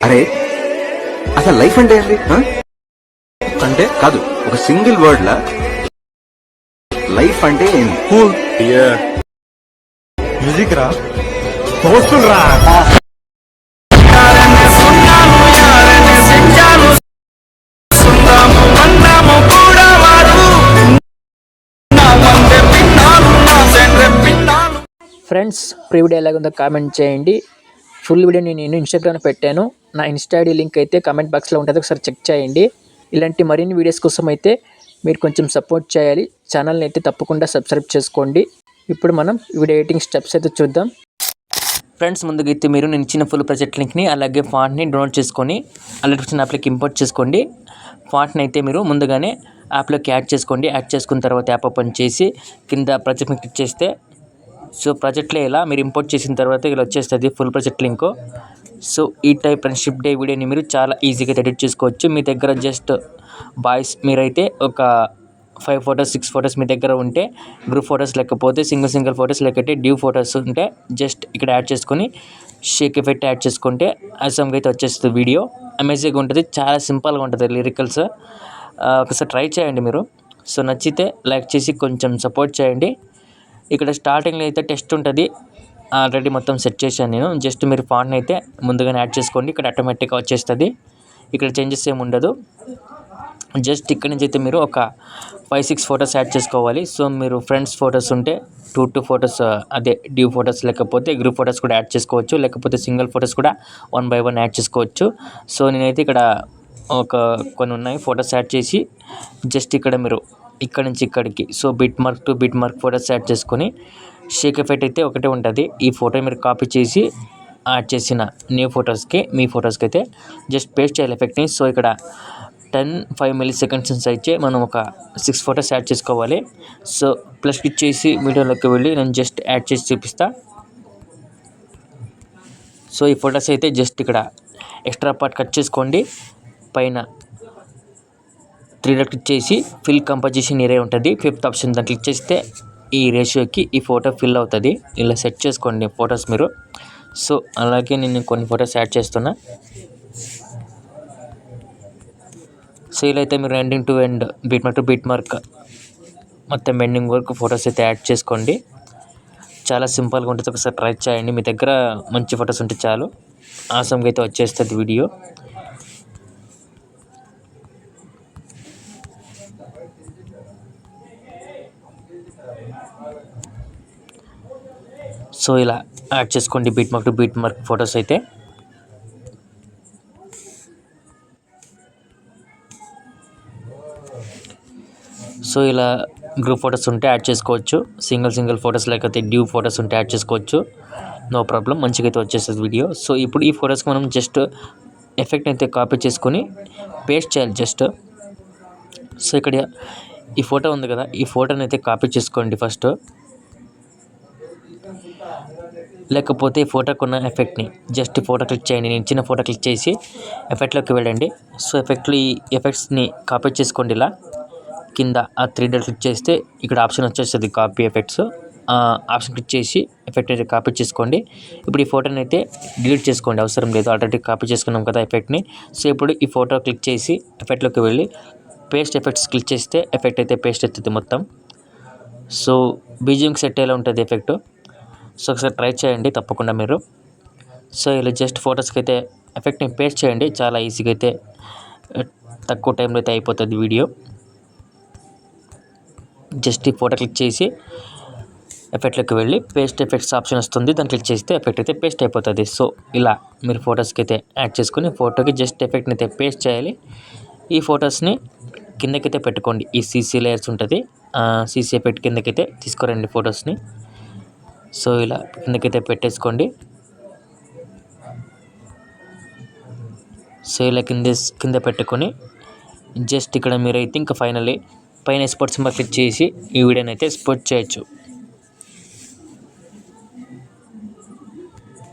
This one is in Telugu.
అరే అసలు లైఫ్ అంటే ఏంటి అంటే కాదు, ఒక సింగిల్ వర్డ్ లా లైఫ్ అంటే ఏంటి? కూల్ మ్యూజిక్ రా, దోస్తులు రా. ఫ్రెండ్స్, ప్రీ వీడియో ఎలాగుందో కామెంట్ చేయండి. ఫుల్ వీడియో నేను ఇన్స్టాగ్రామ్లో పెట్టాను. నా ఇన్స్టా ఐడి లింక్ అయితే కామెంట్ బాక్స్లో ఉంటుంది, ఒకసారి చెక్ చేయండి. ఇలాంటి మరిన్ని వీడియోస్ కోసం అయితే మీరు కొంచెం సపోర్ట్ చేయాలి. ఛానల్ని అయితే తప్పకుండా సబ్స్క్రైబ్ చేసుకోండి. ఇప్పుడు మనం వీడియో ఎడిటింగ్ స్టెప్స్ అయితే చూద్దాం. ఫ్రెండ్స్, ముందుగా అయితే మీరు నేను ఇచ్చిన ఫుల్ ప్రాజెక్ట్ లింక్ని అలాగే ఫాంట్ని డౌన్లోడ్ చేసుకొని అలర్ట్స్ యాప్లోకి ఇంపోర్ట్ చేసుకోండి. ఫాంట్ని అయితే మీరు ముందుగానే యాప్లోకి యాడ్ చేసుకోండి. యాడ్ చేసుకున్న తర్వాత యాప్ ఓపెన్ చేసి కింద ప్రాజెక్ట్ని క్లిక్ చేస్తే సో ప్రాజెక్ట్లో ఇలా మీరు ఇంపోర్ట్ చేసిన తర్వాత ఇలా వచ్చేస్తుంది ఫుల్ ప్రాజెక్ట్ లింక్. సో ఈ టైప్ ఫ్రెండ్షిప్ డే వీడియోని మీరు చాలా ఈజీగా ఎడిట్ చేసుకోవచ్చు. మీ దగ్గర జస్ట్ బాయ్స్ మీరైతే ఒక 5 ఫొటోస్ 6 ఫొటోస్ మీ దగ్గర ఉంటే, గ్రూప్ ఫొటోస్ లేకపోతే సింగిల్ ఫొటోస్ లేకపోతే డ్యూ ఫొటోస్ ఉంటే జస్ట్ ఇక్కడ యాడ్ చేసుకొని షేక్ ఎఫెక్ట్ యాడ్ చేసుకుంటే అసమ్గా అయితే వచ్చేస్తుంది. వీడియో అమేజింగ్గా ఉంటుంది, చాలా సింపుల్గా ఉంటుంది లిరికల్స్. ఒకసారి ట్రై చేయండి మీరు. సో నచ్చితే లైక్ చేసి కొంచెం సపోర్ట్ చేయండి. ఇక్కడ స్టార్టింగ్లో అయితే టెస్ట్ ఉంటుంది, ఆల్రెడీ మొత్తం సెట్ చేశాను నేను. జస్ట్ మీరు ఫాంట్ని అయితే ముందుగానే యాడ్ చేసుకోండి, ఇక్కడ ఆటోమేటిక్గా వచ్చేస్తుంది. ఇక్కడ చేంజెస్ ఏమి ఉండదు. జస్ట్ ఇక్కడ నుంచి అయితే మీరు ఒక 5-6 ఫొటోస్ యాడ్ చేసుకోవాలి. సో మీరు ఫ్రెండ్స్ ఫొటోస్ ఉంటే 2 ఫొటోస్ అదే డ్యూ ఫొటోస్ లేకపోతే గ్రూప్ ఫొటోస్ కూడా యాడ్ చేసుకోవచ్చు, లేకపోతే సింగిల్ ఫొటోస్ కూడా 1 by 1 యాడ్ చేసుకోవచ్చు. సో నేనైతే ఇక్కడ కొన్ని ఉన్నాయి ఫొటోస్ యాడ్ చేసి జస్ట్ ఇక్కడ మీరు ఇక్కడ నుంచి ఇక్కడికి so bit mark to bit mark photos add చేసుకొని షేక్ ఎఫెక్ట్ అయితే ఒకటే ఉంటుంది. ఈ ఫోటో మీరు కాపీ చేసి యాడ్ చేసిన న్యూ ఫొటోస్కి మీ ఫొటోస్కి అయితే జస్ట్ పేస్ట్ చేయాలి ఎఫెక్ట్ని. సో ఇక్కడ 10-5 milliseconds అయితే మనం ఒక 6 ఫొటోస్ యాడ్ చేసుకోవాలి. సో ప్లస్ క్లిక్ చేసి మీడియాలోకి వెళ్ళి నేను జస్ట్ యాడ్ చేసి చూపిస్తా. సో ఈ ఫొటోస్ అయితే జస్ట్ ఇక్కడ ఎక్స్ట్రా పార్ట్ కట్ చేసుకోండి. పైన 3 డాట్ క్లిక్ చేసి ఫిల్ కంపోజిషన్ ఏరియా ఉంటుంది, 5th ఆప్షన్ దాన్ని క్లిక్ చేస్తే ఈ రేషియోకి ఈ ఫోటో ఫిల్ అవుతుంది. ఇలా సెట్ చేసుకోండి ఫొటోస్ మీరు. సో అలాగే నేను కొన్ని ఫొటోస్ యాడ్ చేస్తున్నా. సో ఇలా అయితే మీరు ending to end beat mark మొత్తం ఎండింగ్ వరకు ఫొటోస్ అయితే యాడ్ చేసుకోండి. చాలా సింపుల్గా ఉంటుంది, ఒకసారి ట్రై చేయండి. మీ దగ్గర మంచి ఫొటోస్ ఉంటే చాలు, ఆసమ్గా అయితే వచ్చేస్తుంది వీడియో. సో ఇలా యాడ్ చేసుకోండి బీట్ మార్క్ ఫొటోస్ అయితే. సో ఇలా గ్రూప్ ఫొటోస్ ఉంటే యాడ్ చేసుకోవచ్చు, సింగిల్ ఫొటోస్ లేకపోతే డ్యూ ఫొటోస్ ఉంటే యాడ్ చేసుకోవచ్చు, నో ప్రాబ్లం, మంచిగా అయితే వచ్చేస్తుంది వీడియో. సో ఇప్పుడు ఈ ఫొటోస్కి మనం జస్ట్ ఎఫెక్ట్ అయితే కాపీ చేసుకొని పేస్ట్ చేయాలి జస్ట్. సో ఇక్కడ ఈ ఫోటో ఉంది కదా, ఈ ఫోటోని అయితే కాపీ చేసుకోండి ఫస్ట్. లేకపోతే ఈ ఫోటోకు ఉన్న ఎఫెక్ట్ని జస్ట్ ఫోటో క్లిక్ చేయండి. నేను ఇచ్చిన ఫోటో క్లిక్ చేసి ఎఫెక్ట్లోకి వెళ్ళండి. సో ఎఫెక్ట్లో ఈ ఎఫెక్ట్స్ని కాపీ చేసుకోండి. ఇలా కింద ఆ 3 డాట్ క్లిక్ చేస్తే ఇక్కడ ఆప్షన్ వచ్చేస్తుంది కాపీ ఎఫెక్ట్స్. ఆప్షన్ క్లిక్ చేసి ఎఫెక్ట్ అయితే కాపీ చేసుకోండి. ఇప్పుడు ఈ ఫోటోని అయితే డిలీట్ చేసుకోండి, అవసరం లేదు, ఆల్రెడీ కాపీ చేసుకున్నాం కదా ఎఫెక్ట్ని. సో ఇప్పుడు ఈ ఫోటో క్లిక్ చేసి ఎఫెక్ట్లోకి వెళ్ళి పేస్ట్ ఎఫెక్ట్స్ క్లిక్ చేస్తే ఎఫెక్ట్ అయితే పేస్ట్ అవుతుంది మొత్తం. సో బీజిఎంకి సెట్ అయ్యేలా ఉంటుంది ఎఫెక్ట్. సో ఒకసారి ట్రై చేయండి తప్పకుండా మీరు. సో ఇలా జస్ట్ ఫొటోస్కి అయితే ఎఫెక్ట్ని పేస్ట్ చేయండి, చాలా ఈజీగా అయితే తక్కువ టైంలో అయితే అయిపోతుంది వీడియో. జస్ట్ ఈ ఫోటో క్లిక్ చేసి ఎఫెక్ట్లోకి వెళ్ళి పేస్ట్ ఎఫెక్ట్స్ ఆప్షన్ వస్తుంది, దాన్ని క్లిక్ చేస్తే ఎఫెక్ట్ అయితే పేస్ట్ అయిపోతుంది. సో ఇలా మీరు ఫొటోస్కి అయితే యాడ్ చేసుకుని ఫోటోకి జస్ట్ ఎఫెక్ట్ని అయితే పేస్ట్ చేయాలి. ఈ ఫొటోస్ని కిందకైతే పెట్టుకోండి, ఈ సీసీ లేయర్స్ ఉంటుంది, సీసీ ఎఫెక్ట్ కిందకైతే తీసుకురండి ఫొటోస్ని. సో ఇలా కిందకైతే పెట్టేసుకోండి. సో ఇలా కింద పెట్టుకొని జస్ట్ ఇక్కడ మీరైతే ఇంకా ఫైనల్లీ పైన ఎక్స్పోర్ట్ సింబల్ క్లిక్ చేసి ఈ వీడియోని అయితే ఎక్స్పోర్ట్ చేయొచ్చు.